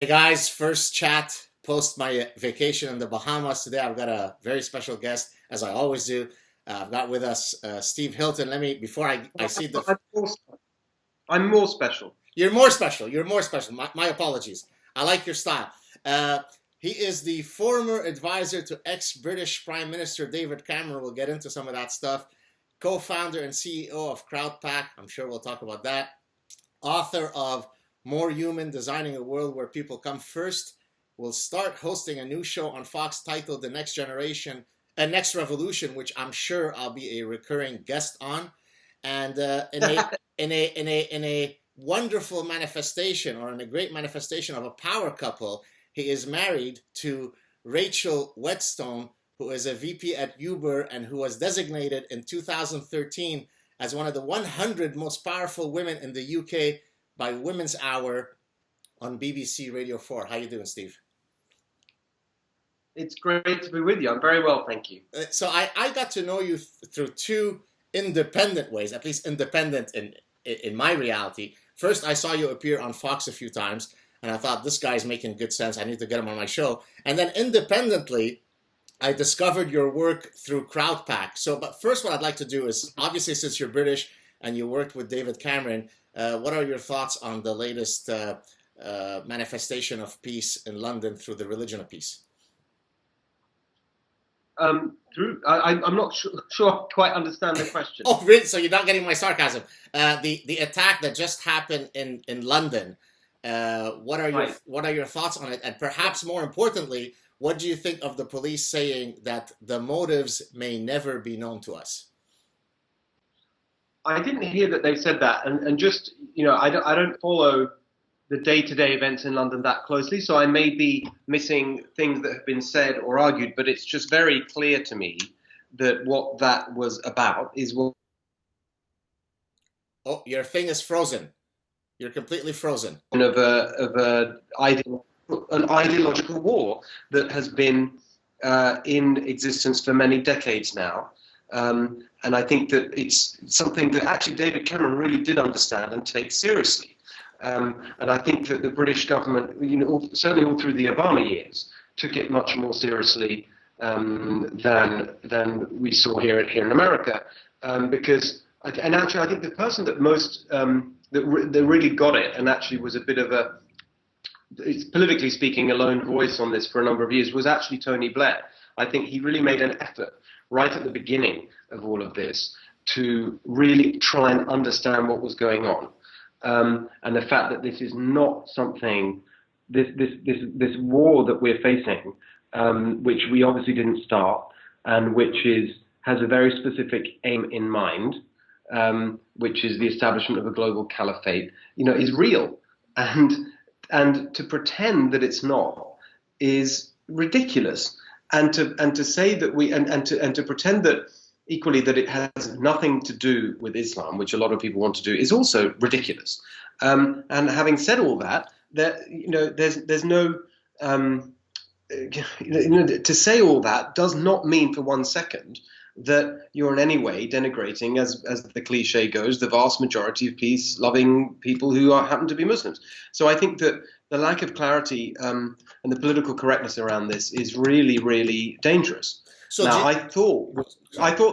Hey guys, first chat post my vacation in the Bahamas. Today I've got a very special guest, as I always do. I've got with us Steve Hilton. Before I see the, I'm more, I'm more special. you're more special. You're more special. My apologies. I like your style. Uh, he is the former advisor to ex-British Prime Minister David Cameron. We'll get into some of that stuff. Co-founder and CEO of CrowdPac. I'm sure we'll talk about that. Author of More Human, Designing a World Where People Come First, will start hosting a new show on Fox titled The Next Generation, Next Revolution, which I'm sure I'll be a recurring guest on. And in a wonderful manifestation, or in a great manifestation of a power couple, he is married to Rachel Whetstone, who is a VP at Uber and who was designated in 2013 as one of the 100 most powerful women in the UK by Women's Hour on BBC Radio 4. How you doing, Steve? It's great to be with you. I'm very well, thank you. So I got to know you through two independent ways, at least independent in my reality. First, I saw you appear on Fox a few times, and I thought, this guy's making good sense. I need to get him on my show. And then independently, I discovered your work through CrowdPac. But first, what I'd like to do is, obviously, since you're British and you worked with David Cameron, what are your thoughts on the latest manifestation of peace in London through the religion of peace? I'm not sure I quite understand the question. Oh, really? So you're not getting my sarcasm? The attack that just happened in London. What are your thoughts on it? And perhaps more importantly, what do you think of the police saying that the motives may never be known to us? I didn't hear that they said that, and just I don't follow the day-to-day events in London that closely, so I may be missing things that have been said or argued. But it's just very clear to me that what that was about is what. Oh, your thing is frozen. You're completely frozen. An ideological war that has been in existence for many decades now. And I think that it's something that actually David Cameron really did understand and take seriously. And I think that the British government, certainly all through the Obama years, took it much more seriously than we saw here in America. And actually, I think the person that most that really got it, and actually was a bit of a, politically speaking, a lone voice on this for a number of years, was actually Tony Blair. I think he really made an effort right at the beginning of all of this to really try and understand what was going on. And the fact that this is not something, this war that we're facing, which we obviously didn't start, and which has a very specific aim in mind, which is the establishment of a global caliphate, is real. And to pretend that it's not is ridiculous. And to say that to pretend that equally that it has nothing to do with Islam, which a lot of people want to do, is also ridiculous. And having said all that, there's no to say all that does not mean for 1 second that you're in any way denigrating, as the cliche goes, the vast majority of peace-loving people who happen to be Muslims. So I think that the lack of clarity and the political correctness around this is really, really dangerous. So now, I thought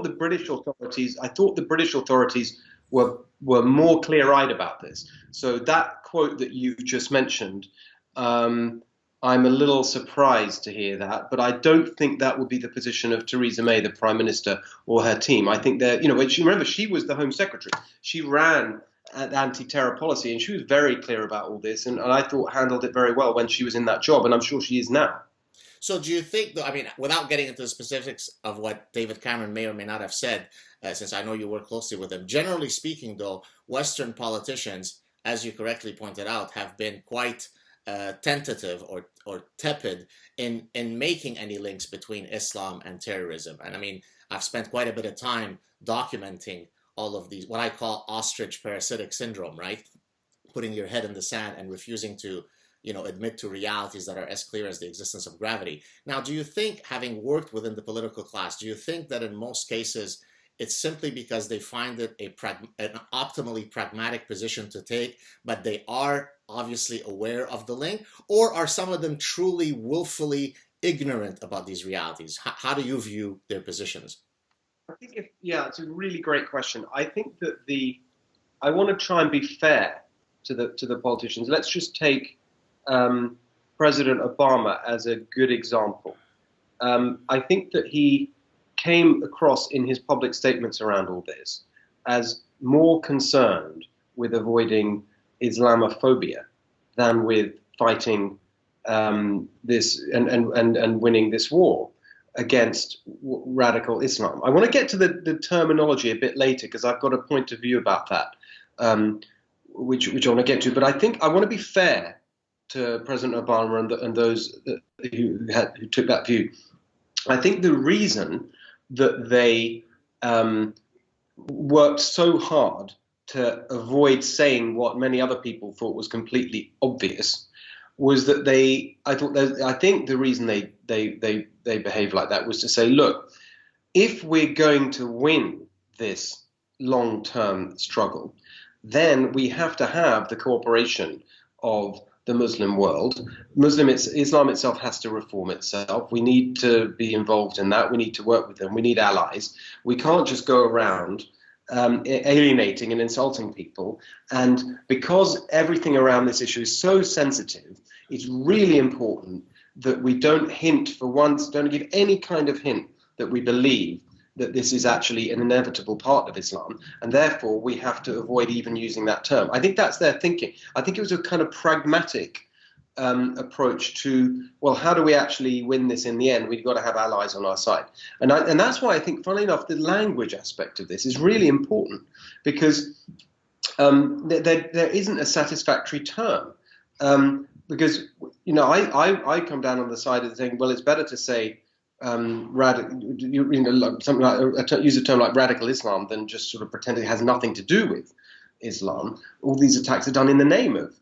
the British authorities were more clear-eyed about this. So that quote that you've just mentioned, I'm a little surprised to hear that, but I don't think that would be the position of Theresa May, the Prime Minister, or her team. I think that, remember, she was the Home Secretary. She ran anti-terror policy, and she was very clear about all this, and I thought handled it very well when she was in that job, and I'm sure she is now. So do you think, though, without getting into the specifics of what David Cameron may or may not have said, since I know you work closely with him, generally speaking, though, Western politicians, as you correctly pointed out, have been quite tentative or tepid in making any links between Islam and terrorism. And I've spent quite a bit of time documenting all of these, what I call ostrich parasitic syndrome, right? Putting your head in the sand and refusing to, admit to realities that are as clear as the existence of gravity. Now, do you think, having worked within the political class, do you think that in most cases it's simply because they find it an optimally pragmatic position to take, but they are obviously aware of the link, or are some of them truly willfully ignorant about these realities? How do you view their positions? I think yeah, it's a really great question. I think that I want to try and be fair to the politicians. Let's just take President Obama as a good example. I think that he came across in his public statements around all this as more concerned with avoiding Islamophobia than with fighting this and winning this war against radical Islam. I want to get to the terminology a bit later because I've got a point of view about that, which I want to get to. But I think I want to be fair to President Obama and those who took that view. I think the reason that they worked so hard to avoid saying what many other people thought was completely obvious was that I think the reason they behaved like that was to say, look, if we're going to win this long-term struggle, then we have to have the cooperation of the Muslim world. Islam itself has to reform itself. We need to be involved in that. We need to work with them. We need allies. We can't just go around alienating and insulting people. And because everything around this issue is so sensitive, it's really important that we don't hint for once, don't give any kind of hint that we believe that this is actually an inevitable part of Islam, and therefore we have to avoid even using that term. I think that's their thinking. I think it was a kind of pragmatic approach to, well, how do we actually win this in the end? We've got to have allies on our side. And that's why I think, funnily enough, the language aspect of this is really important, because there isn't a satisfactory term. Because, you know, I come down on the side of saying, well, it's better to say something like use a term like radical Islam than just sort of pretend it has nothing to do with Islam. All these attacks are done in the name of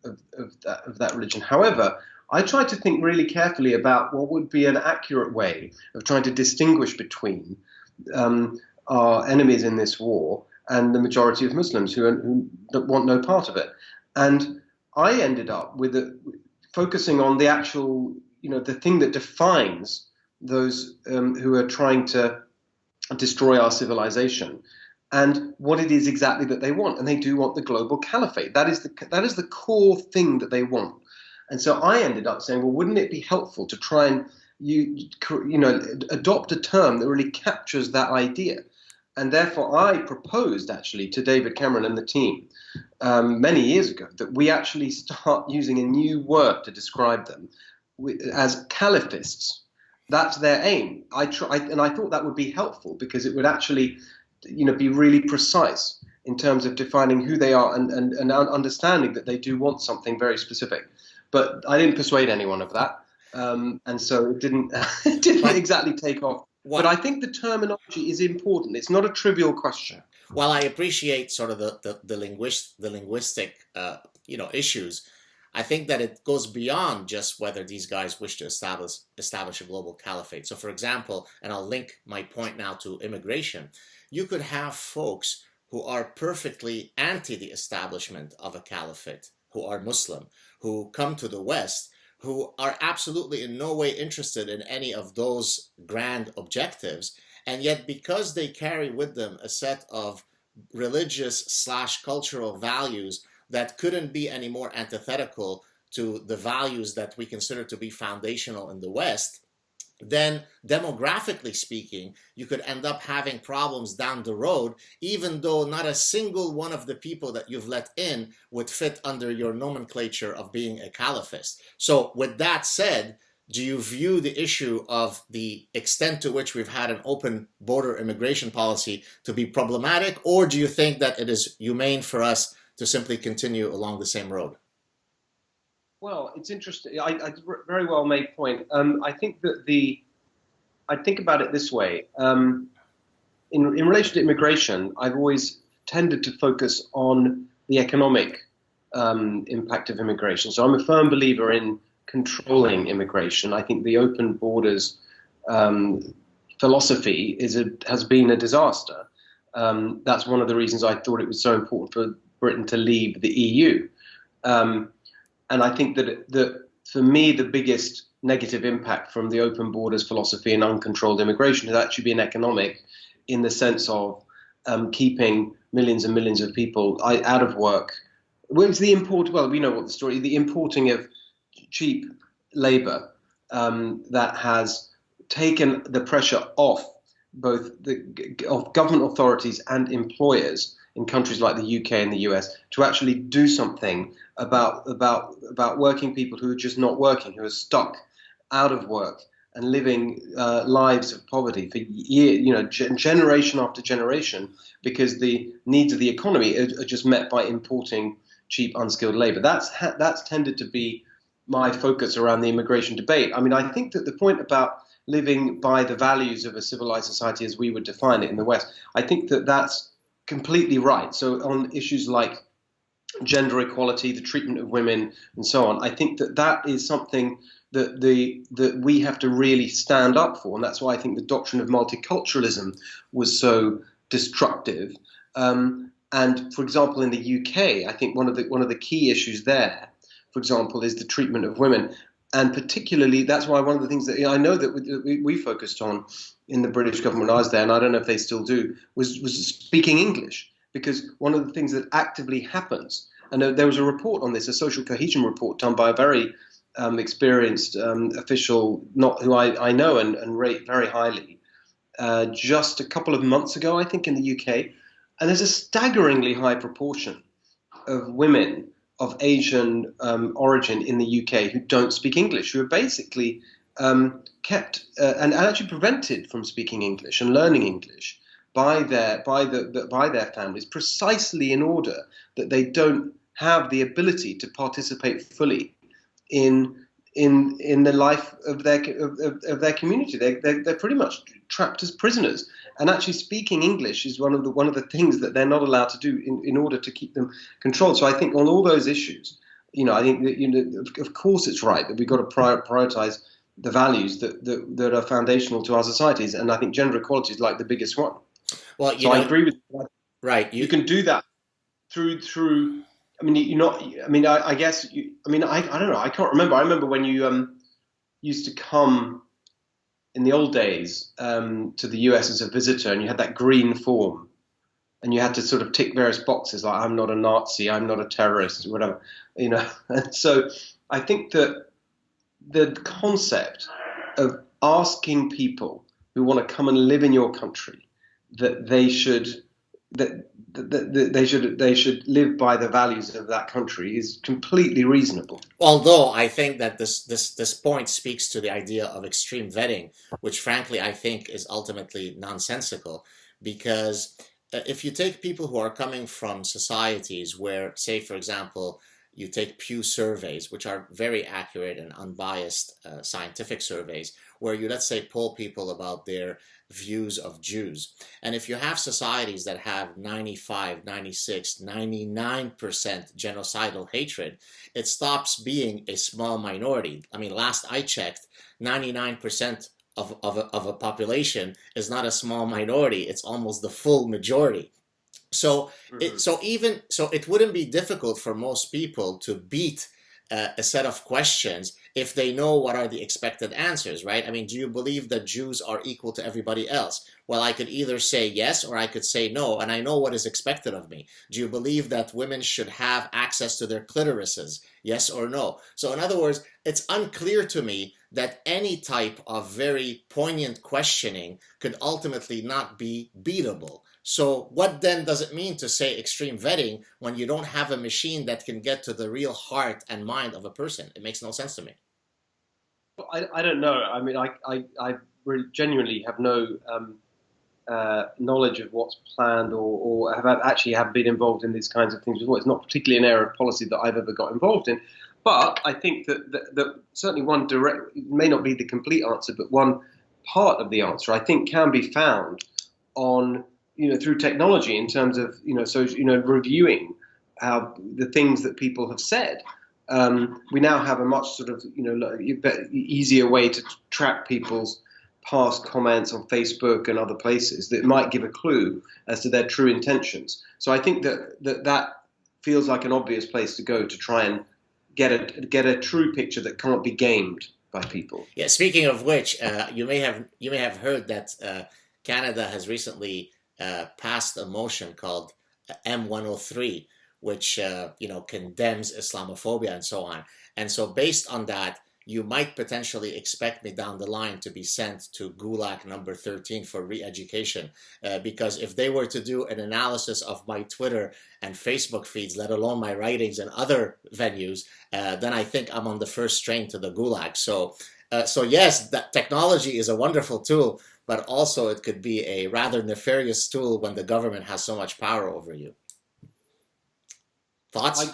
that religion. However, I try to think really carefully about what would be an accurate way of trying to distinguish between our enemies in this war and the majority of Muslims who want no part of it. And I ended up with focusing on the actual, you know, the thing that defines those who are trying to destroy our civilization, and what it is exactly that they want. And they do want the global caliphate. That is the core thing that they want. And so I ended up saying, well, wouldn't it be helpful to try and adopt a term that really captures that idea? And therefore I proposed actually to David Cameron and the team many years ago that we actually start using a new word to describe them as caliphists. That's their aim. And I thought that would be helpful because it would actually, you know, be really precise in terms of defining who they are and understanding that they do want something very specific. But I didn't persuade anyone of that, and so it didn't exactly take off. But I think the terminology is important. It's not a trivial question. While I appreciate sort of the linguistic issues, I think that it goes beyond just whether these guys wish to establish a global caliphate. So, for example, and I'll link my point now to immigration, you could have folks who are perfectly anti the establishment of a caliphate, who are Muslim, who come to the West, who are absolutely in no way interested in any of those grand objectives, and yet because they carry with them a set of religious/cultural values that couldn't be any more antithetical to the values that we consider to be foundational in the West, then demographically speaking, you could end up having problems down the road, even though not a single one of the people that you've let in would fit under your nomenclature of being a caliphist. So with that said, do you view the issue of the extent to which we've had an open border immigration policy to be problematic, or do you think that it is humane for us to simply continue along the same road? Well, it's interesting. I very well made point. I think that I think about it this way. In relation to immigration, I've always tended to focus on the economic impact of immigration. So I'm a firm believer in controlling immigration. I think the open borders philosophy has been a disaster. That's one of the reasons I thought it was so important for Britain to leave the EU. And I think that for me, the biggest negative impact from the open borders philosophy and uncontrolled immigration has actually been economic, in the sense of keeping millions and millions of people out of work. Well, it's the import. Well, we know what the story. The importing of cheap labour that has taken the pressure off both of government authorities and employers in countries like the UK and the US to actually do something about working people who are just not working, who are stuck out of work and living lives of poverty for generation after generation, because the needs of the economy are just met by importing cheap, unskilled labour. That's tended to be my focus around the immigration debate. I mean, I think that the point about living by the values of a civilized society as we would define it in the West, I think that that's completely right. So on issues like gender equality, the treatment of women, and so on, I think that that is something that we have to really stand up for, and that's why I think the doctrine of multiculturalism was so destructive. And for example, in the UK, I think one of the key issues there, for example, is the treatment of women, and particularly that's why one of the things that I know that we focused on in the British government when I was there, and I don't know if they still do, was speaking English, because one of the things that actively happens, and there was a report on this, a social cohesion report done by a very experienced official, not who I know and rate very highly, just a couple of months ago, I think, in the UK. And there's a staggeringly high proportion of women of Asian origin in the UK who don't speak English, who are basically kept and actually prevented from speaking English and learning English by their families, precisely in order that they don't have the ability to participate fully in the life of their community. They're pretty much trapped as prisoners. And actually speaking English is one of the things that they're not allowed to do in order to keep them controlled. So I think on all those issues, I think that, of course it's right that we've got to prioritize the values that are foundational to our societies. And I think gender equality is like the biggest one. Well, I agree with you. Right. You can do that through. I mean, you're not. I mean, I guess. I don't know. I can't remember. I remember when you used to come in the old days to the US as a visitor, and you had that green form, and you had to sort of tick various boxes like I'm not a Nazi, I'm not a terrorist, or whatever, And so I think that the concept of asking people who want to come and live in your country that they should they should live by the values of that country is completely reasonable. Although I think that this point speaks to the idea of extreme vetting, which frankly I think is ultimately nonsensical, because if you take people who are coming from societies where, say, for example, you take Pew surveys, which are very accurate and unbiased scientific surveys, where you, let's say, poll people about their views of Jews. And if you have societies that have 95, 96, 99% genocidal hatred, it stops being a small minority. I mean, last I checked, 99% of a population is not a small minority. It's almost the full majority. So it wouldn't be difficult for most people to beat a set of questions if they know what are the expected answers, right? I mean, do you believe that Jews are equal to everybody else? Well, I could either say yes or I could say no, and I know what is expected of me. Do you believe that women should have access to their clitorises? Yes or no? So in other words, it's unclear to me that any type of very poignant questioning could ultimately not be beatable. So what then does it mean to say extreme vetting when you don't have a machine that can get to the real heart and mind of a person? It makes no sense to me. I don't know. I mean, I really genuinely have no knowledge of what's planned or have been involved in these kinds of things before. It's not particularly an area of policy that I've ever got involved in. But I think that certainly one direct, it may not be the complete answer, but one part of the answer I think can be found on, through technology in terms of, reviewing how the things that people have said. We now have a much sort of, easier way to track people's past comments on Facebook and other places that might give a clue as to their true intentions. So I think that feels like an obvious place to go to try and get a true picture that can't be gamed by people. Yeah. Speaking of which, you may have heard that Canada has recently passed a motion called M103, which condemns Islamophobia and so on. And so, based on that, you might potentially expect me down the line to be sent to Gulag number 13 for re-education, because if they were to do an analysis of my Twitter and Facebook feeds, let alone my writings and other venues, then I think I'm on the first train to the Gulag. So yes, that technology is a wonderful tool, but also it could be a rather nefarious tool when the government has so much power over you. Thoughts? I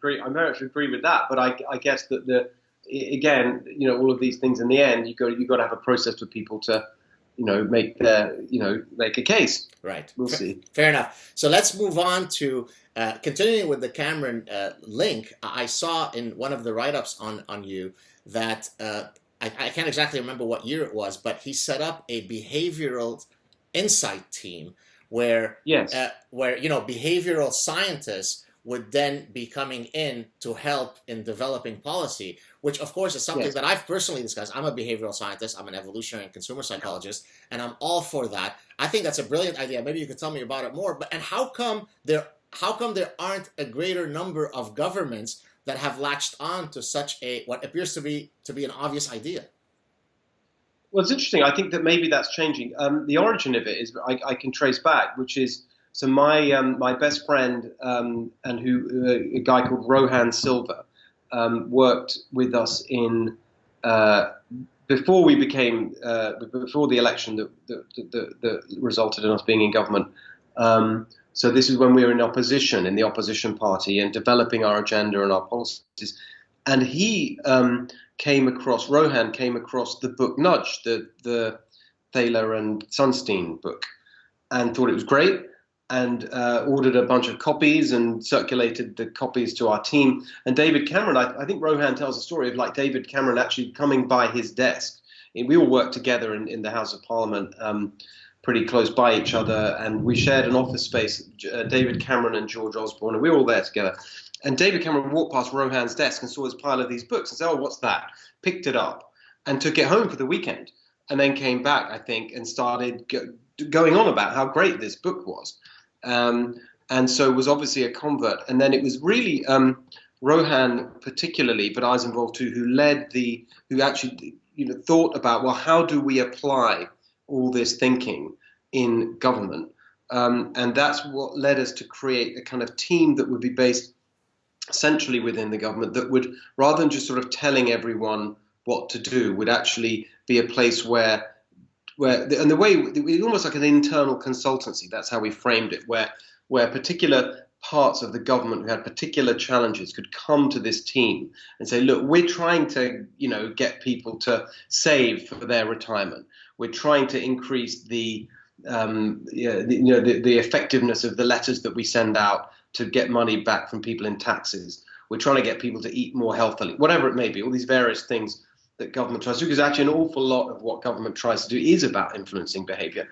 very much agree with that. But I guess that again, all of these things in the end, you got to have a process for people to, make a case. Right. We'll see. Fair enough. So let's move on to continuing with the Cameron link. I saw in one of the write-ups on you that I can't exactly remember what year it was, but he set up a behavioral insight team where behavioral scientists would then be coming in to help in developing policy, which of course is something that I've personally discussed. I'm a behavioral scientist, I'm an evolutionary and consumer psychologist, and I'm all for that. I think that's a brilliant idea. Maybe you could tell me about it more. And how come there aren't a greater number of governments that have latched on to such a what appears to be an obvious idea? Well, it's interesting. I think that maybe that's changing. The origin of it is I can trace back, which is so my best friend and a guy called Rohan Silva worked with us in before we became before the election that resulted in us being in government. So this is when we were in opposition, in the opposition party, and developing our agenda and our policies. And he Rohan came across the book Nudge, the Thaler and Sunstein book, and thought it was great, and ordered a bunch of copies and circulated the copies to our team. And David Cameron, I think Rohan tells a story of like David Cameron actually coming by his desk. We all worked together in the House of Parliament, pretty close by each other, and we shared an office space, David Cameron and George Osborne, and we were all there together. And David Cameron walked past Rohan's desk and saw his pile of these books and said, "Oh, what's that?" Picked it up and took it home for the weekend, and then came back, I think, and started going on about how great this book was. And so was obviously a convert. And then it was really Rohan particularly, but I was involved too, who actually thought about, well, how do we apply all this thinking in government? And that's what led us to create a kind of team that would be based centrally within the government, that would, rather than just sort of telling everyone what to do, would actually be a place where and the way, almost like an internal consultancy, that's how we framed it, where particular parts of the government who had particular challenges could come to this team and say, look, we're trying to, get people to save for their retirement. We're trying to increase the effectiveness of the letters that we send out to get money back from people in taxes. We're trying to get people to eat more healthily, whatever it may be, all these various things that government tries to do, because actually an awful lot of what government tries to do is about influencing behavior.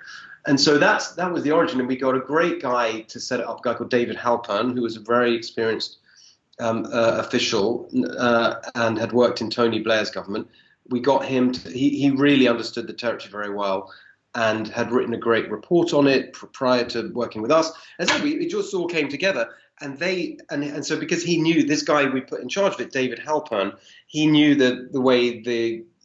And so that was the origin, and we got a great guy to set it up, a guy called David Halpern, who was a very experienced official and had worked in Tony Blair's government. We got him he really understood the territory very well and had written a great report on it prior to working with us. And so it just all came together. And so because he knew, this guy we put in charge of it, David Halpern, he knew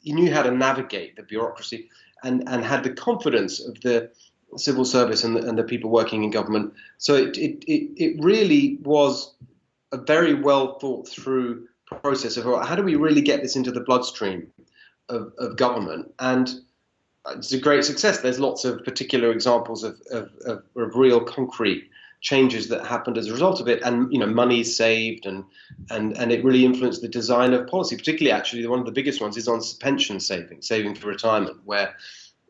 he knew how to navigate the bureaucracy and had the confidence of the civil service and the people working in government. So it really was a very well thought through process of how do we really get this into the bloodstream of government. And it's a great success. There's lots of particular examples of real concrete changes that happened as a result of it, and money saved, and it really influenced the design of policy. Particularly, actually, one of the biggest ones is on pension saving for retirement, where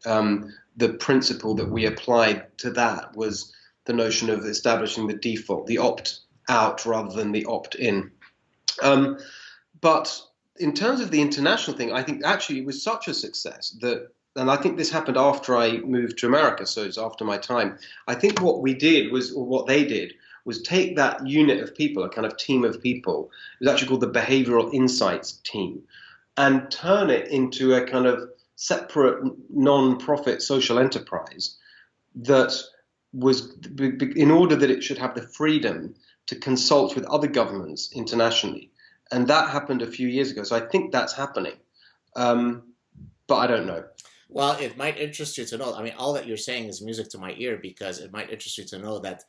the principle that we applied to that was the notion of establishing the default, the opt-out rather than the opt-in. But in terms of the international thing, I think actually it was such a success that. And I think this happened after I moved to America, so it's after my time. I think what they did was take that unit of people, a kind of team of people, it was actually called the Behavioral Insights Team, and turn it into a kind of separate non-profit social enterprise that was, in order that it should have the freedom to consult with other governments internationally. And that happened a few years ago. So I think that's happening. But I don't know. Well, it might interest you to know. I mean, all that you're saying is music to my ear, because it might interest you to know that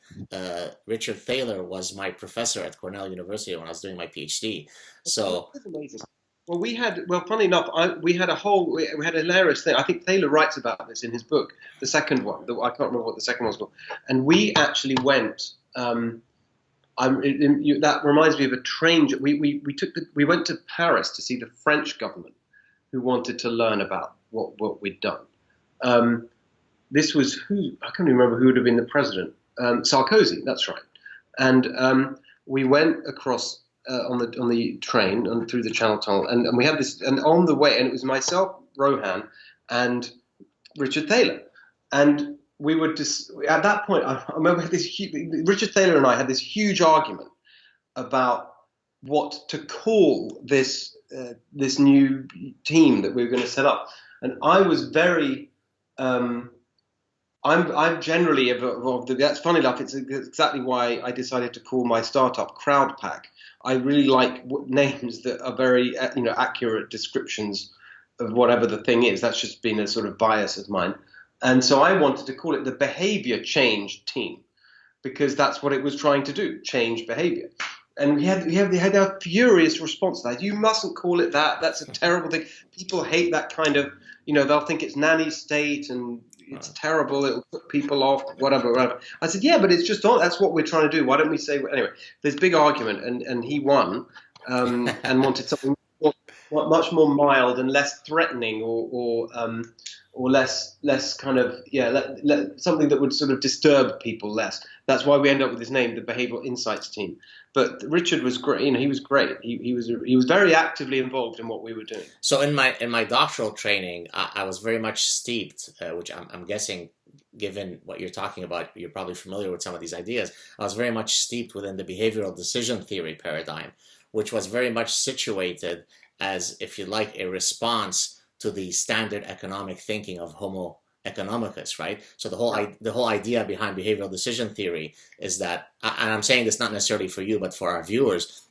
Richard Thaler was my professor at Cornell University when I was doing my PhD. So that's amazing. Well, funny enough, we had a hilarious thing. I think Thaler writes about this in his book, the second one. I can't remember what the second one was called. And we actually went. That reminds me of a train. We went to Paris to see the French government, who wanted to learn about what we'd done. This was I can't remember who would have been the president. Sarkozy, that's right. And we went across on the train and through the Channel Tunnel, and we had this. And on the way, and it was myself, Rohan, and Richard Thaler, and we were just at that point. I remember Richard Thaler and I had this huge argument about what to call this new team that we were going to set up. And I was very, I'm generally involved. That's funny enough. It's exactly why I decided to call my startup CrowdPac. I really like names that are very, accurate descriptions of whatever the thing is. That's just been a sort of bias of mine. And so I wanted to call it the Behavior Change Team, because that's what it was trying to do, change behavior. And we had a furious response to that. You mustn't call it that. That's a terrible thing. People hate that kind of, they'll think it's nanny state and it's terrible. It'll put people off, whatever. I said, yeah, but it's just that's what we're trying to do. Why don't we say, anyway, there's big argument, and he won and wanted something much more mild and less threatening or less kind of, something that would sort of disturb people less. That's why we end up with his name, the Behavioral Insights Team. But Richard was great. He was great. He was very actively involved in what we were doing. So in my doctoral training, I was very much steeped, which I'm guessing, given what you're talking about, you're probably familiar with some of these ideas. I was very much steeped within the behavioral decision theory paradigm, which was very much situated as, if you like, a response to the standard economic thinking of Homo economicus, right? So the whole idea behind behavioral decision theory is that, and I'm saying this not necessarily for you, but for our viewers,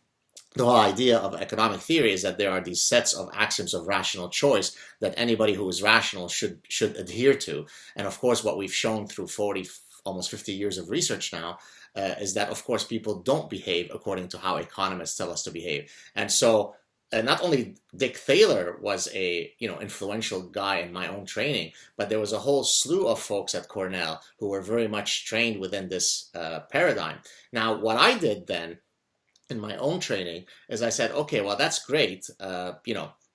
the whole idea of economic theory is that there are these sets of axioms of rational choice that anybody who is rational should adhere to. And of course, what we've shown through 40, almost 50 years of research now, is that, of course, people don't behave according to how economists tell us to behave. And so not only Dick Thaler was a influential guy in my own training, but there was a whole slew of folks at Cornell who were very much trained within this paradigm. Now, what I did then in my own training is I said, okay, well, that's great.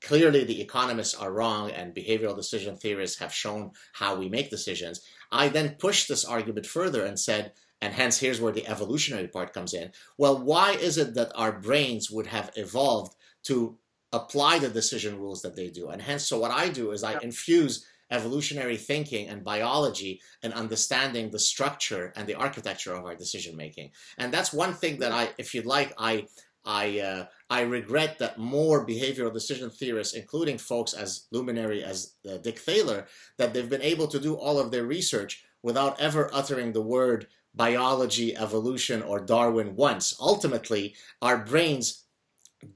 Clearly the economists are wrong and behavioral decision theorists have shown how we make decisions. I then pushed this argument further and said, and hence here's where the evolutionary part comes in. Well, why is it that our brains would have evolved to apply the decision rules that they do? And hence, so what I do is I infuse evolutionary thinking and biology and understanding the structure and the architecture of our decision making. And that's one thing that if you'd like, I regret that more behavioral decision theorists, including folks as luminary as Dick Thaler, that they've been able to do all of their research without ever uttering the word biology, evolution, or Darwin once. Ultimately, our brains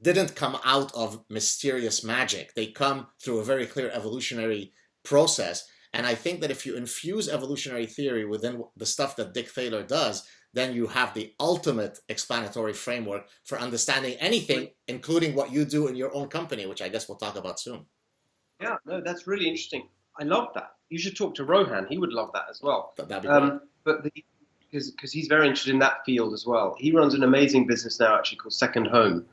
didn't come out of mysterious magic. They come through a very clear evolutionary process. And I think that if you infuse evolutionary theory within the stuff that Dick Thaler does, then you have the ultimate explanatory framework for understanding anything, including what you do in your own company, which I guess we'll talk about soon. Yeah, no, that's really interesting. I love that. You should talk to Rohan. He would love that as well. That'd be great. But because he's very interested in that field as well. He runs an amazing business now, actually, called Second Home,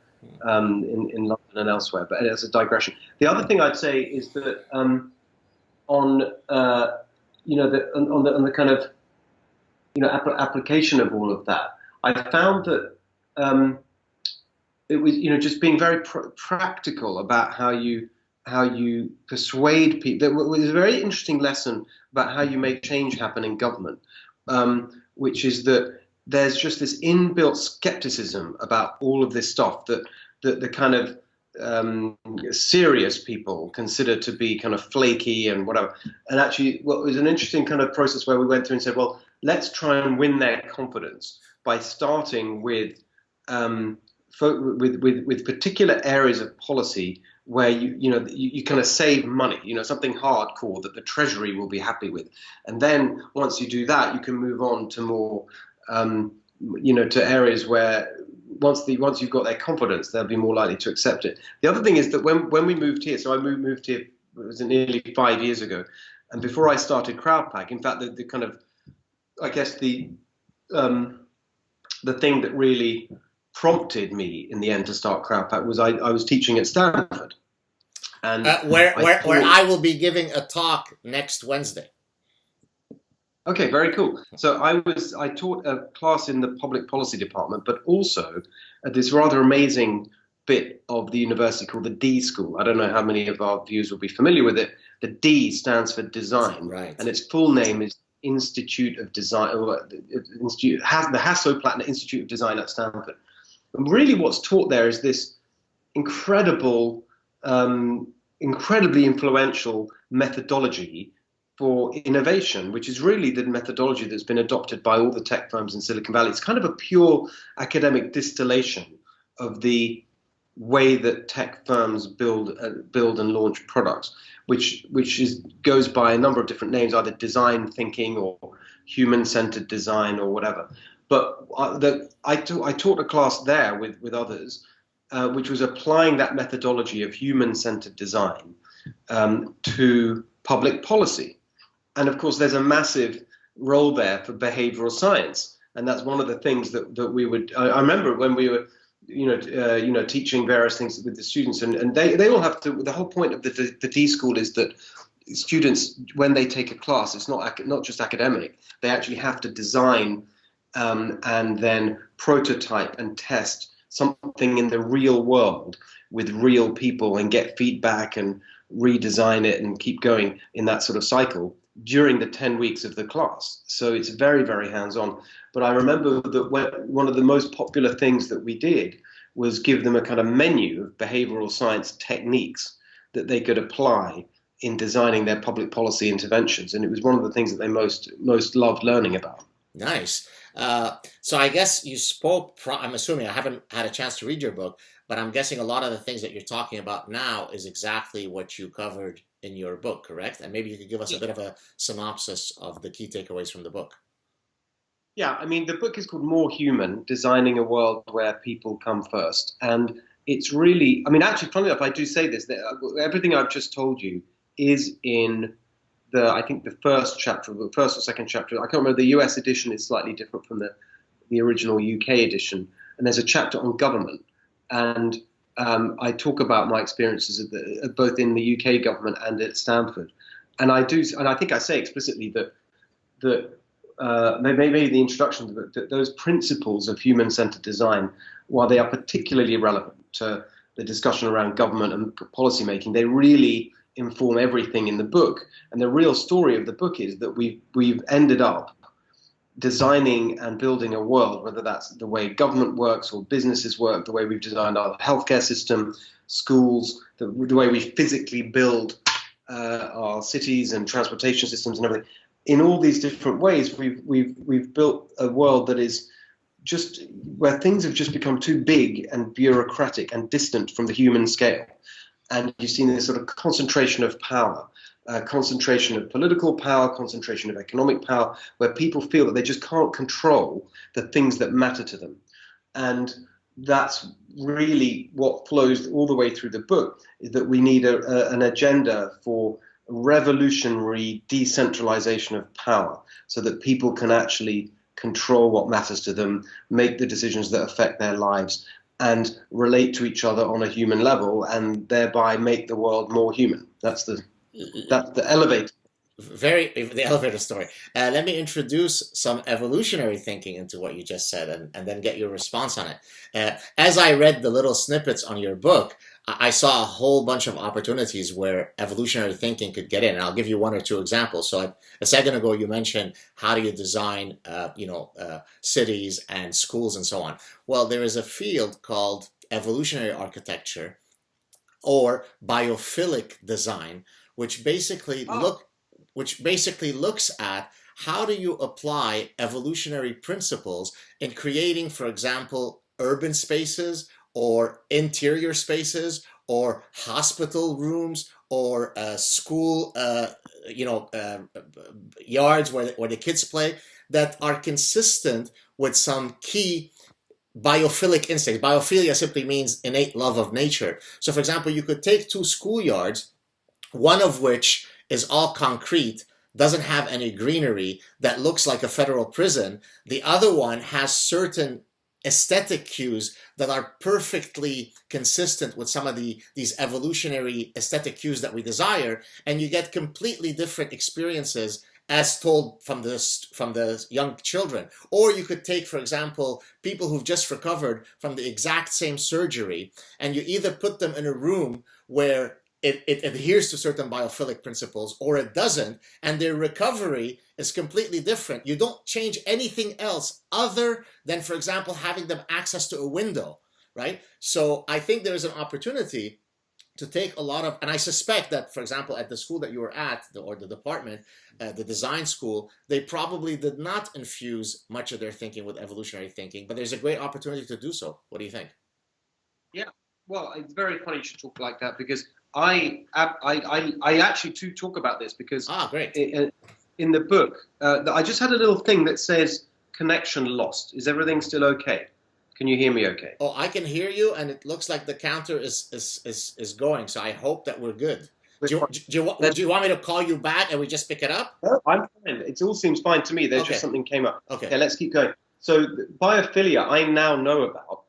in London and elsewhere. But as a digression, the other thing I'd say is that on the kind of application of all of that, I found that it was just being very practical about how you persuade people. There was a very interesting lesson about how you make change happen in government, which is that there's just this inbuilt skepticism about all of this stuff that the kind of serious people consider to be kind of flaky and whatever. And actually, well, it was an interesting kind of process where we went through and said, well, let's try and win their confidence by starting with with particular areas of policy where you kind of save money, something hardcore that the Treasury will be happy with, and then once you do that, you can move on to more, to areas where once you've got their confidence, they'll be more likely to accept it. The other thing is that when we moved here, so I moved here, it was nearly 5 years ago, and before I started CrowdPac, in fact, the kind of, I guess the thing that really prompted me in the end to start CrowdPac was I was teaching at Stanford, and where I will be giving a talk next Wednesday. Okay, very cool. So I taught a class in the public policy department, but also at this rather amazing bit of the university called the D School. I don't know how many of our viewers will be familiar with it. The D stands for design, right, and its full name is Institute of Design, or the Hasso-Plattner Institute of Design at Stanford. And really what's taught there is this incredibly influential methodology for innovation, which is really the methodology that's been adopted by all the tech firms in Silicon Valley. It's kind of a pure academic distillation of the way that tech firms build and launch products, which goes by a number of different names, either design thinking or human-centered design or whatever. But I taught a class there with others, which was applying that methodology of human-centered design to public policy. And of course, there's a massive role there for behavioral science, and that's one of the things that we would. I remember when we were, teaching various things with the students, and they all have to. The whole point of the D School is that students, when they take a class, it's not just academic. They actually have to design and then prototype and test something in the real world with real people and get feedback and redesign it and keep going in that sort of cycle during the 10 weeks of the class. So it's very, very hands-on. But I remember that one of the most popular things that we did was give them a kind of menu of behavioral science techniques that they could apply in designing their public policy interventions. And it was one of the things that they most loved learning about. Nice. So I guess you spoke, I'm assuming, I haven't had a chance to read your book, but I'm guessing a lot of the things that you're talking about now is exactly what you covered in your book, correct? And maybe you could give us a bit of a synopsis of the key takeaways from the book. Yeah, I mean, the book is called More Human, Designing a World Where People Come First. And it's really, I mean, actually, funnily enough, I do say this, that everything I've just told you is in I think the first chapter, the first or second chapter. I can't remember, the US edition is slightly different from the original UK edition. And there's a chapter on government. And I talk about my experiences both in the UK government and at Stanford. And I think I say explicitly that maybe the introduction that those principles of human-centered design, while they are particularly relevant to the discussion around government and policy making, they really inform everything in the book. And the real story of the book is that we've ended up designing and building a world, whether that's the way government works or businesses work, the way we've designed our healthcare system, schools, the way we physically build our cities and transportation systems and everything. In all these different ways, we've built a world that is just where things have just become too big and bureaucratic and distant from the human scale. And you've seen this sort of concentration of power, concentration of political power, concentration of economic power, where people feel that they just can't control the things that matter to them. And that's really what flows all the way through the book, is that we need an agenda for revolutionary decentralization of power so that people can actually control what matters to them, make the decisions that affect their lives, and relate to each other on a human level, and thereby make the world more human. That's the elevator. The elevator story. Let me introduce some evolutionary thinking into what you just said, and then get your response on it. As I read the little snippets on your book, I saw a whole bunch of opportunities where evolutionary thinking could get in. And I'll give you one or two examples. So a second ago, you mentioned how do you design, cities and schools and so on. Well, there is a field called evolutionary architecture or biophilic design, which basically looks at how do you apply evolutionary principles in creating, for example, urban spaces or interior spaces or hospital rooms or school yards where the kids play that are consistent with some key biophilic instincts. Biophilia simply means innate love of nature. So for example, you could take two schoolyards, one of which is all concrete, doesn't have any greenery, that looks like a federal prison. The other one has certain aesthetic cues that are perfectly consistent with some of these evolutionary aesthetic cues that we desire, and you get completely different experiences as told from the young children. Or you could take, for example, people who've just recovered from the exact same surgery, and you either put them in a room where it adheres to certain biophilic principles or it doesn't, and their recovery is completely different. You don't change anything else other than, for example, having them access to a window, right? So I think there is an opportunity to take a lot of, and I suspect that, for example, at the school that you were at, or the department, the design school, they probably did not infuse much of their thinking with evolutionary thinking, but there's a great opportunity to do so. What do you think? Yeah, well, it's very funny you should talk like that, because I actually too talk about this, because great. In the book, I just had a little thing that says connection lost. Is everything still okay? Can you hear me okay? Oh, I can hear you, and it looks like the counter is going, so I hope that we're good. Do you want me to call you back and we just pick it up? No, I'm fine. It all seems fine to me. There's just something came up. Okay, let's keep going. So biophilia, I now know about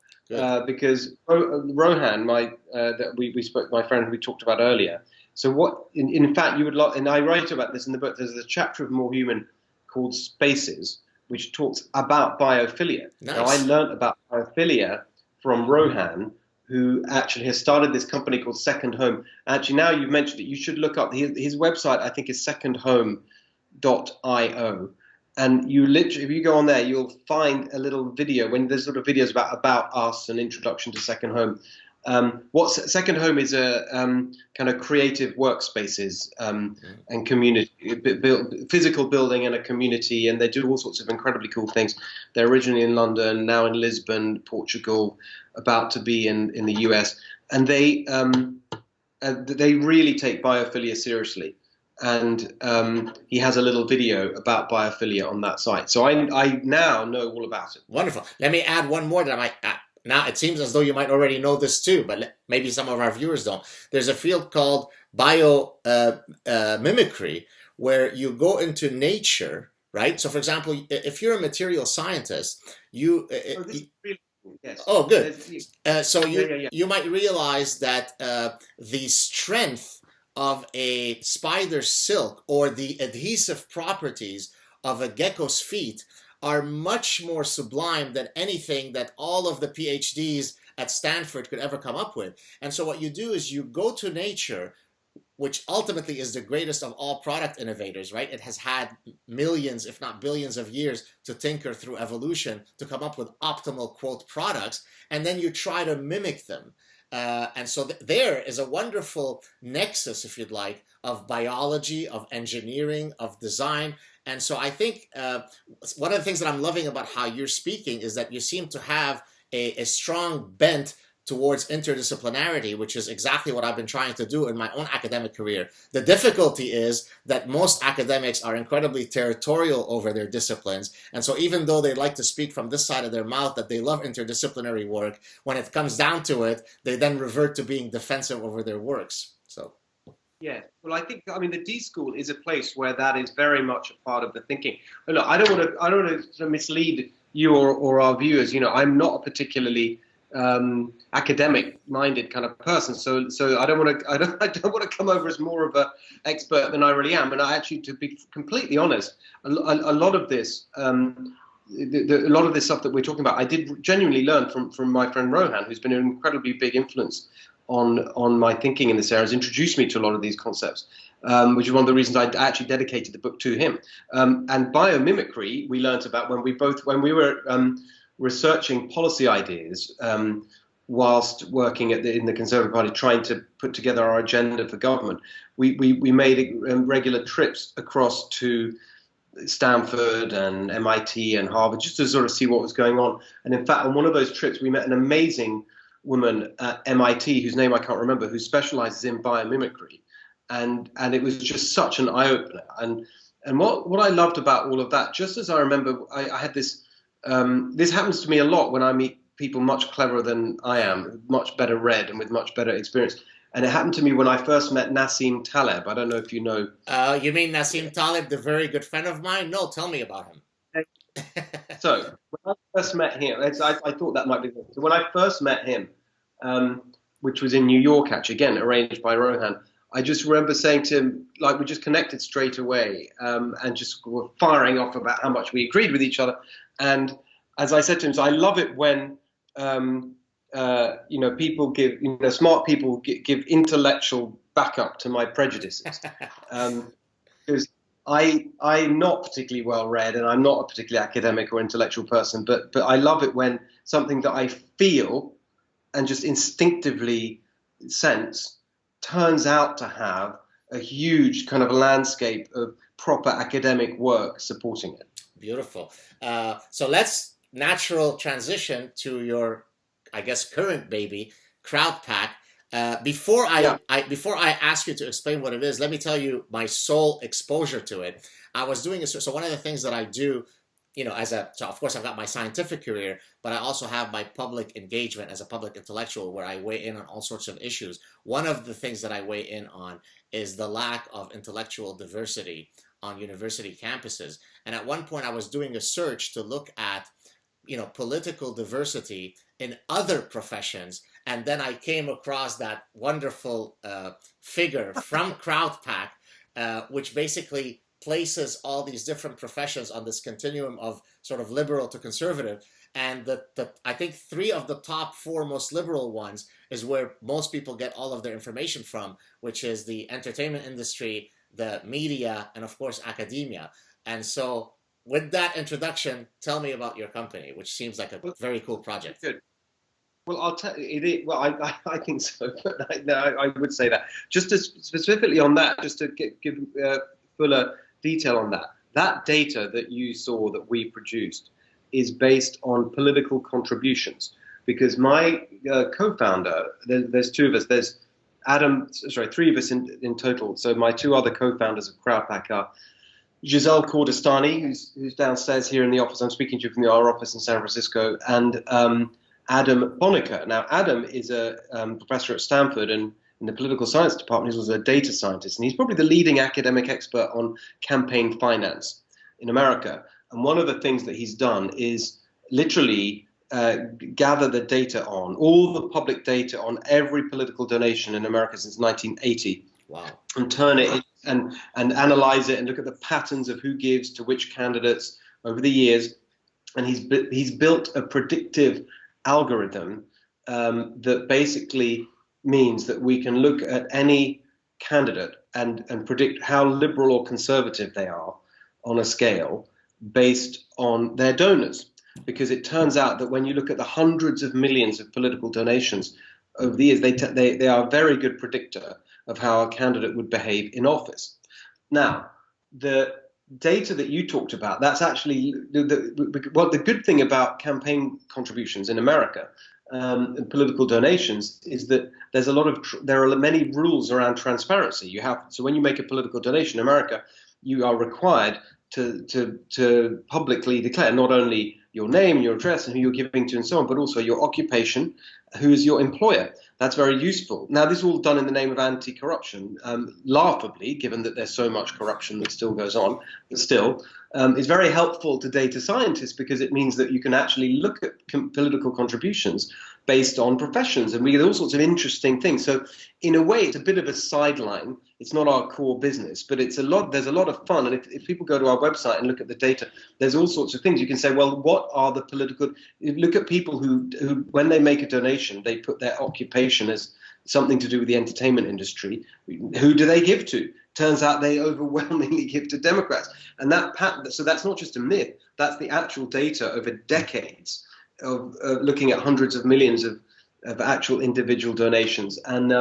because Rohan, that we spoke, my friend who we talked about earlier. So what, in fact, you would like, and I write about this in the book. There's a chapter of More Human called Spaces, which talks about biophilia. Nice. Now, I learned about biophilia from Rohan, who actually has started this company called Second Home. Actually, now you've mentioned it, you should look up his website. I think is secondhome.io, and you literally, if you go on there, you'll find a little video when there's sort of videos about us and introduction to Second Home. What Second Home is a kind of creative workspaces and community, physical building and a community, and they do all sorts of incredibly cool things. They're originally in London, now in Lisbon, Portugal, about to be in the US, and they really take biophilia seriously. And he has a little video about biophilia on that site. So I now know all about it. Wonderful. Let me add one more that I might add. Now, it seems as though you might already know this too, but maybe some of our viewers don't. There's a field called biomimicry, where you go into nature, right? So, for example, if you're a material scientist, you... Yes. Oh, good. So you might realize that the strength of a spider's silk or the adhesive properties of a gecko's feet are much more sublime than anything that all of the PhDs at Stanford could ever come up with. And so what you do is you go to nature, which ultimately is the greatest of all product innovators, right? It has had millions, if not billions of years to tinker through evolution to come up with optimal, quote, products, and then you try to mimic them. And so there is a wonderful nexus, if you'd like, of biology, of engineering, of design. And so I think one of the things that I'm loving about how you're speaking is that you seem to have a strong bent towards interdisciplinarity, which is exactly what I've been trying to do in my own academic career. The difficulty is that most academics are incredibly territorial over their disciplines. And so even though they like to speak from this side of their mouth that they love interdisciplinary work, when it comes down to it, they then revert to being defensive over their works. So. Yeah, well, I think, the D School is a place where that is very much a part of the thinking. But look, I don't want to mislead you or our viewers. I'm not a particularly academic-minded kind of person, so I don't want to come over as more of an expert than I really am. And I actually, to be completely honest, a lot of this, a lot of this stuff that we're talking about, I did genuinely learn from my friend Rohan, who's been an incredibly big influence on my thinking in this area, has introduced me to a lot of these concepts, which is one of the reasons I actually dedicated the book to him. And biomimicry we learnt about when we were researching policy ideas whilst working in the Conservative Party, trying to put together our agenda for government. We made regular trips across to Stanford and MIT and Harvard just to sort of see what was going on. And in fact, on one of those trips, we met an amazing woman at MIT whose name I can't remember, who specializes in biomimicry. And it was just such an eye-opener. And what I loved about all of that, just as I remember, I had this, this happens to me a lot when I meet people much cleverer than I am, much better read and with much better experience. And it happened to me when I first met Nassim Taleb. I don't know if you know. You mean Nassim Taleb, the very good friend of mine? No, tell me about him. So when I first met him, I thought that might be. So when I first met him, which was in New York, actually, again arranged by Rohan, I just remember saying to him, like, we just connected straight away, and just were firing off about how much we agreed with each other. And as I said to him, so I love it when people give, smart people give intellectual backup to my prejudices, because I'm not particularly well read and I'm not a particularly academic or intellectual person, but I love it when something that I feel and just instinctively sense turns out to have a huge kind of landscape of proper academic work supporting it. Beautiful. So let's natural transition to your, I guess, current baby, CrowdPac. Before I ask you to explain what it is, let me tell you my sole exposure to it. I was doing so one of the things that I do, so of course I've got my scientific career, but I also have my public engagement as a public intellectual where I weigh in on all sorts of issues. One of the things that I weigh in on is the lack of intellectual diversity on university campuses. And at one point I was doing a search to look at, political diversity in other professions. And then I came across that wonderful figure from CrowdPac, which basically places all these different professions on this continuum of sort of liberal to conservative. And I think 3 of the top 4 most liberal ones is where most people get all of their information from, which is the entertainment industry, the media, and of course academia. And so with that introduction, tell me about your company, which seems like a very cool project. Good. Well, I'll tell you. Well, I think so. But I would say that just specifically on that, just to give fuller detail on that. That data that you saw that we produced is based on political contributions, because my co-founder, there's 2 of us. There's Adam. Sorry, 3 of us in total. So my 2 other co-founders of CrowdPac are Giselle Kordestani, who's downstairs here in the office. I'm speaking to you from our office in San Francisco, and Adam Bonica. Now, Adam is a professor at Stanford and in the political science department. He's also a data scientist, and he's probably the leading academic expert on campaign finance in America. And one of the things that he's done is literally gather the data on all the public data on every political donation in America since 1980. Wow. And turn it and analyze it and look at the patterns of who gives to which candidates over the years. And he's built a predictive algorithm that basically means that we can look at any candidate and predict how liberal or conservative they are on a scale based on their donors. Because it turns out that when you look at the hundreds of millions of political donations over the years, they are a very good predictor of how a candidate would behave in office. Now, the data that you talked about, that's actually the good thing about campaign contributions in America and political donations is that there are many rules around transparency. So when you make a political donation in America, you are required to publicly declare not only your name, your address, and who you're giving to and so on, but also your occupation, who is your employer. That's very useful. Now, this is all done in the name of anti-corruption, laughably, given that there's so much corruption that still goes on, but still, it's very helpful to data scientists because it means that you can actually look at political contributions based on professions, and we get all sorts of interesting things. So in a way, it's a bit of a sideline. It's not our core business, but there's a lot of fun. And if people go to our website and look at the data, there's all sorts of things. You can say, well, what are the political, look at people who when they make a donation, they put their occupation as something to do with the entertainment industry, who do they give to? Turns out they overwhelmingly give to Democrats. And so that's not just a myth, that's the actual data over decades of looking at hundreds of millions of actual individual donations. And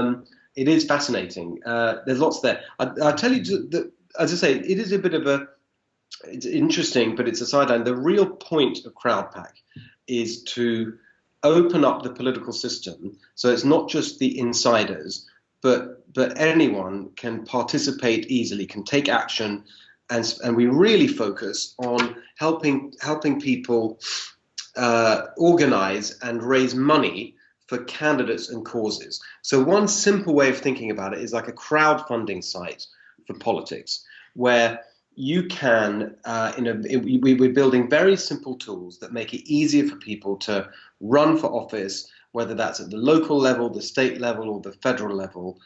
it is fascinating. There's lots there. I'll tell you that, as I say, it is a bit of it's interesting, but it's a sideline. The real point of CrowdPac is to open up the political system, so it's not just the insiders, but anyone can participate easily, can take action, and we really focus on helping people organize and raise money for candidates and causes. So one simple way of thinking about it is like a crowdfunding site for politics, where you can, we're building very simple tools that make it easier for people to run for office, whether that's at the local level, the state level, or the federal level,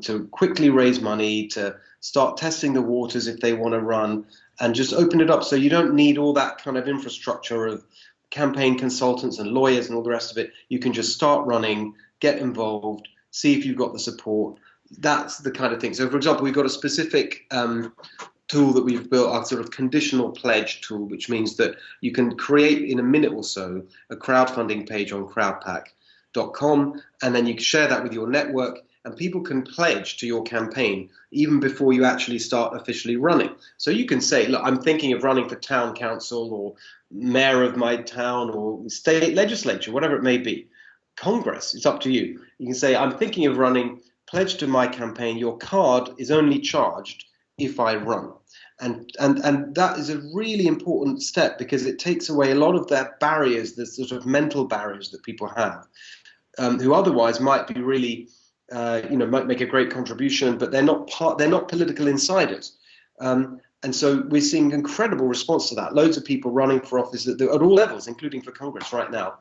to quickly raise money, to start testing the waters if they want to run, and just open it up so you don't need all that kind of infrastructure of campaign consultants and lawyers and all the rest of it. You can just start running, get involved, see if you've got the support. That's the kind of thing. So, for example, we've got a specific tool that we've built, our sort of conditional pledge tool, which means that you can create in a minute or so a crowdfunding page on crowdpac.com, and then you can share that with your network, and people can pledge to your campaign even before you actually start officially running. So you can say, look, I'm thinking of running for town council or mayor of my town or state legislature, whatever it may be. Congress, it's up to you. You can say, I'm thinking of running, pledge to my campaign. Your card is only charged if I run. And that is a really important step, because it takes away a lot of their barriers, the sort of mental barriers that people have, who otherwise might be really, might make a great contribution, but they're not political insiders. And so we're seeing incredible response to that. Loads of people running for office at all levels, including for Congress right now.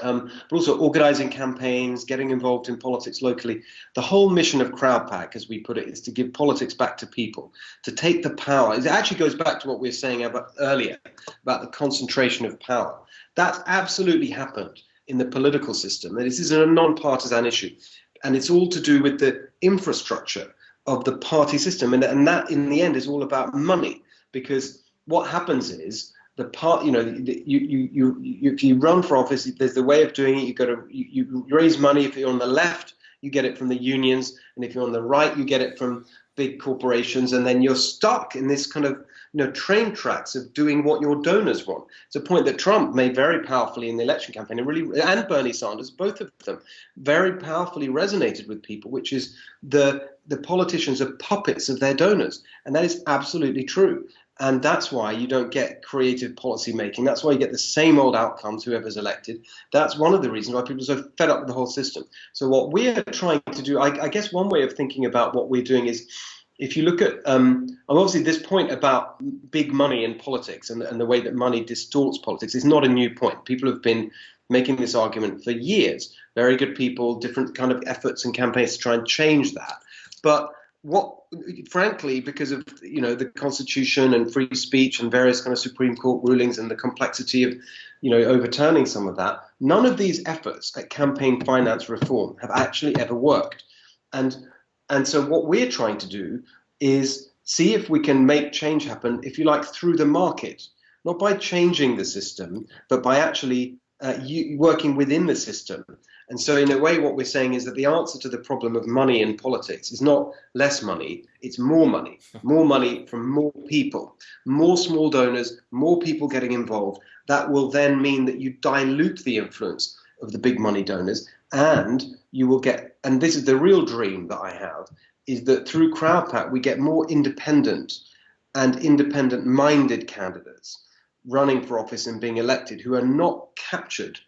But also organizing campaigns, getting involved in politics locally. The whole mission of CrowdPac, as we put it, is to give politics back to people, to take the power. It actually goes back to what we were saying earlier about the concentration of power. That's absolutely happened in the political system. This is a non-partisan issue, and it's all to do with the infrastructure of the party system, and that in the end is all about money, because what happens is if you run for office, there's the way of doing it. You raise money. If you're on the left, you get it from the unions, and if you're on the right, you get it from big corporations, and then you're stuck in this kind of train tracks of doing what your donors want. It's a point that Trump made very powerfully in the election campaign, and Bernie Sanders, both of them, very powerfully resonated with people, which is the politicians are puppets of their donors, and that is absolutely true. And that's why you don't get creative policy making. That's why you get the same old outcomes, whoever's elected. That's one of the reasons why people are so fed up with the whole system. So what we're trying to do, I guess one way of thinking about what we're doing is, if you look at, obviously this point about big money in politics and the way that money distorts politics is not a new point. People have been making this argument for years. Very good people, different kind of efforts and campaigns to try and change that. But frankly, because of the Constitution and free speech and various kind of Supreme Court rulings and the complexity of overturning some of that, none of these efforts at campaign finance reform have actually ever worked. And so what we're trying to do is see if we can make change happen, if you like, through the market, not by changing the system, but by actually working within the system. And so in a way, what we're saying is that the answer to the problem of money in politics is not less money, it's more money from more people, more small donors, more people getting involved. That will then mean that you dilute the influence of the big money donors, and you will get, and this is the real dream that I have, is that through CrowdPac we get more independent and independent-minded candidates running for office and being elected, who are not captured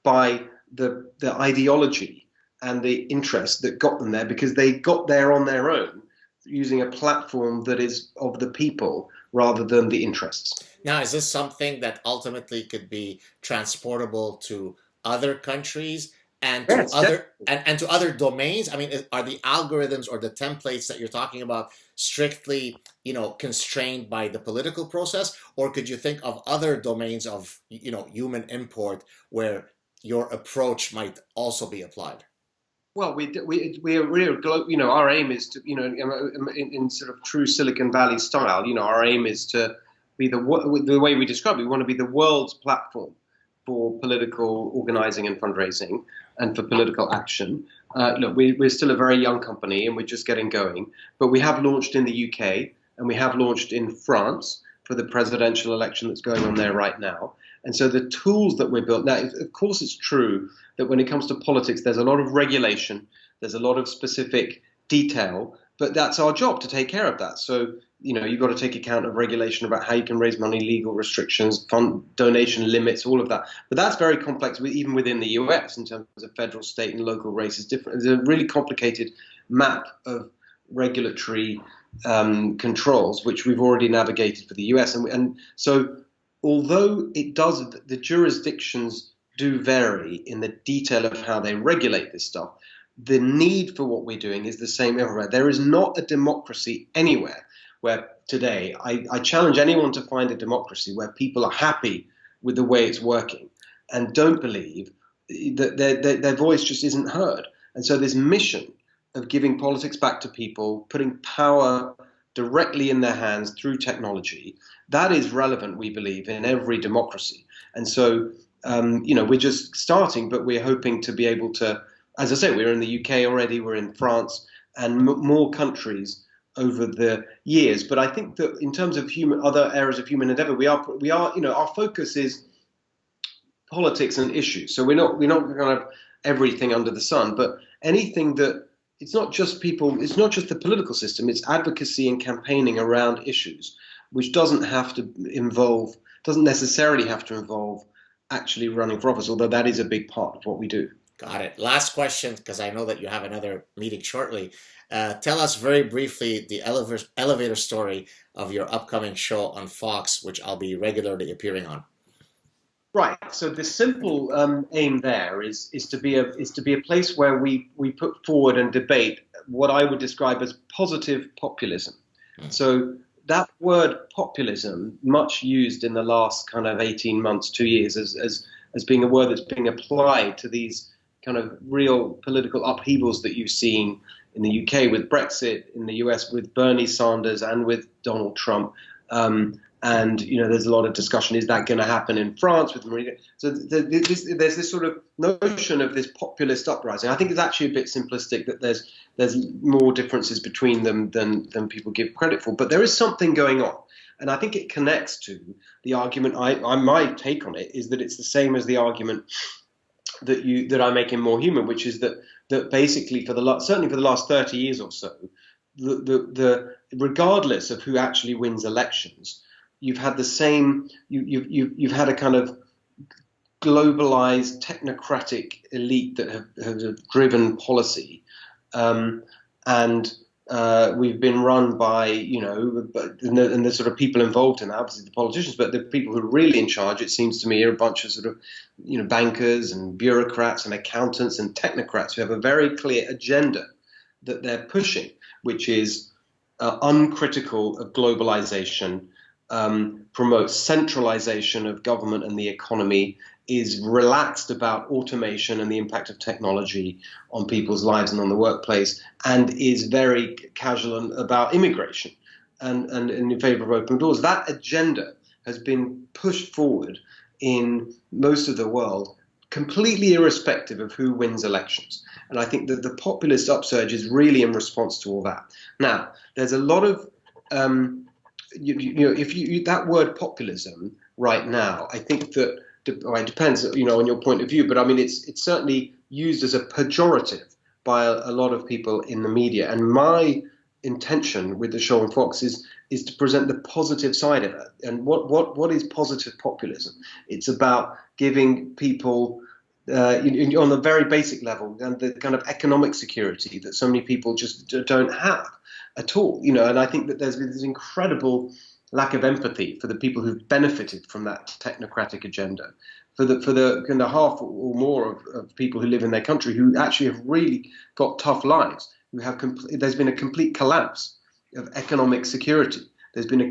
by the ideology and the interest that got them there, because they got there on their own using a platform that is of the people rather than the interests. Now, is this something that ultimately could be transportable to other countries and to to other domains? I mean, are the algorithms or the templates that you're talking about strictly, constrained by the political process, or could you think of other domains of, human import where your approach might also be applied? Well, our aim is to, in sort of true Silicon Valley style, our aim is to be the way we describe it. We want to be the world's platform for political organizing and fundraising and for political action. Look, we're still a very young company and we're just getting going, but we have launched in the UK and we have launched in France for the presidential election that's going on there right now. And so the tools that we're built now, of course, it's true that when it comes to politics, there's a lot of regulation, there's a lot of specific detail, but that's our job to take care of that. So, you've got to take account of regulation about how you can raise money, legal restrictions, fund donation limits, all of that. But that's very complex, even within the US in terms of federal, state, and local races. There's a really complicated map of regulatory controls, which we've already navigated for the US. And so, although the jurisdictions do vary in the detail of how they regulate this stuff, the need for what we're doing is the same everywhere. There is not a democracy anywhere where today, I challenge anyone to find a democracy where people are happy with the way it's working and don't believe that their voice just isn't heard. And so this mission of giving politics back to people, putting power directly in their hands through technology, that is relevant, we believe, in every democracy. And so, we're just starting, but we're hoping to be able to, as I say, we're in the UK already, we're in France, and more countries over the years. But I think that in terms of other areas of human endeavor, we are, our focus is politics and issues. So we're not going to have everything under the sun, but anything that, it's not just the political system, it's advocacy and campaigning around issues, which doesn't necessarily have to involve actually running for office, although that is a big part of what we do. Got it. Last question, because I know that you have another meeting shortly. Tell us very briefly the elevator story of your upcoming show on Fox, which I'll be regularly appearing on. Right. So the simple aim there is to be a place where we put forward and debate what I would describe as positive populism. So that word populism, much used in the last kind of 18 months, 2 years, as being a word that's being applied to these kind of real political upheavals that you've seen in the UK with Brexit, in the US with Bernie Sanders and with Donald Trump. And, there's a lot of discussion, is that going to happen in France with Marine? So there's this sort of notion of this populist uprising. I think it's actually a bit simplistic that there's more differences between them than people give credit for. But there is something going on. And I think it connects to the argument, my take on it is that it's the same as the argument that I make in More Human, which is that basically certainly for the last 30 years or so, regardless of who actually wins elections, you've had the same. You've had a kind of globalized technocratic elite that have driven policy, and we've been run by and the sort of people involved in that, obviously the politicians, but the people who are really in charge, it seems to me, are a bunch of sort of bankers and bureaucrats and accountants and technocrats who have a very clear agenda that they're pushing, which is uncritical of globalization. Promotes centralization of government and the economy, is relaxed about automation and the impact of technology on people's lives and on the workplace, and is very casual about immigration and in favor of open doors. That agenda has been pushed forward in most of the world, completely irrespective of who wins elections. And I think that the populist upsurge is really in response to all that. Now, there's a lot of that word populism right now, I think that it depends, on your point of view, but I mean, it's certainly used as a pejorative by a lot of people in the media. And my intention with the show on Fox is to present the positive side of it. And what is positive populism? It's about giving people on the very basic level and the kind of economic security that so many people just don't have at all, and I think that there's been this incredible lack of empathy for the people who've benefited from that technocratic agenda, for the kind of half or more of people who live in their country who actually have really got tough lives, there's been a complete collapse of economic security. There's been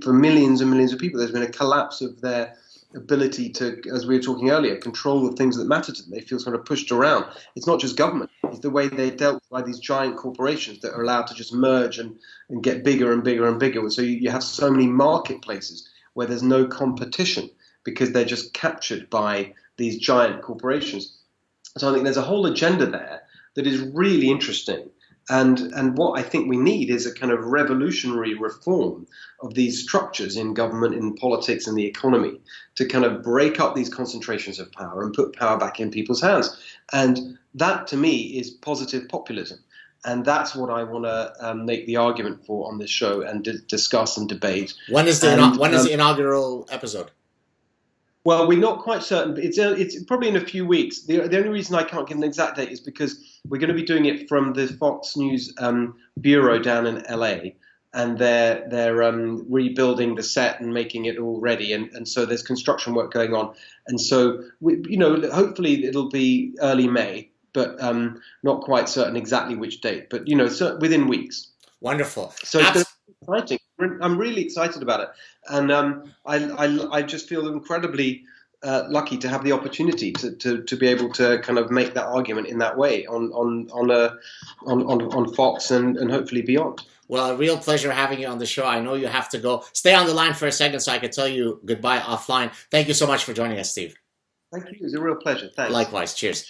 for millions and millions of people, there's been a collapse of their ability to, as we were talking earlier, control the things that matter to them. They feel sort of pushed around. It's not just government. It's the way they're dealt by these giant corporations that are allowed to just merge and get bigger and bigger and bigger. So you have so many marketplaces where there's no competition because they're just captured by these giant corporations. So I think there's a whole agenda there that is really interesting. And what I think we need is a kind of revolutionary reform of these structures in government, in politics, and the economy to kind of break up these concentrations of power and put power back in people's hands. And that, to me, is positive populism. And that's what I want to make the argument for on this show and discuss and debate. When is the inaugural episode? Well, we're not quite certain, but it's probably in a few weeks. The only reason I can't give an exact date is because we're going to be doing it from the Fox News bureau down in LA, and they're rebuilding the set and making it all ready, and so there's construction work going on, and so hopefully it'll be early May, but not quite certain exactly which date, but within weeks. Wonderful. So it's going to be exciting. I'm really excited about it, and I just feel incredibly lucky to have the opportunity to be able to kind of make that argument in that way on Fox and hopefully beyond. Well, a real pleasure having you on the show. I know you have to go. Stay on the line for a second so I can tell you goodbye offline. Thank you so much for joining us, Steve. Thank you. It was a real pleasure. Thanks. Likewise. Cheers.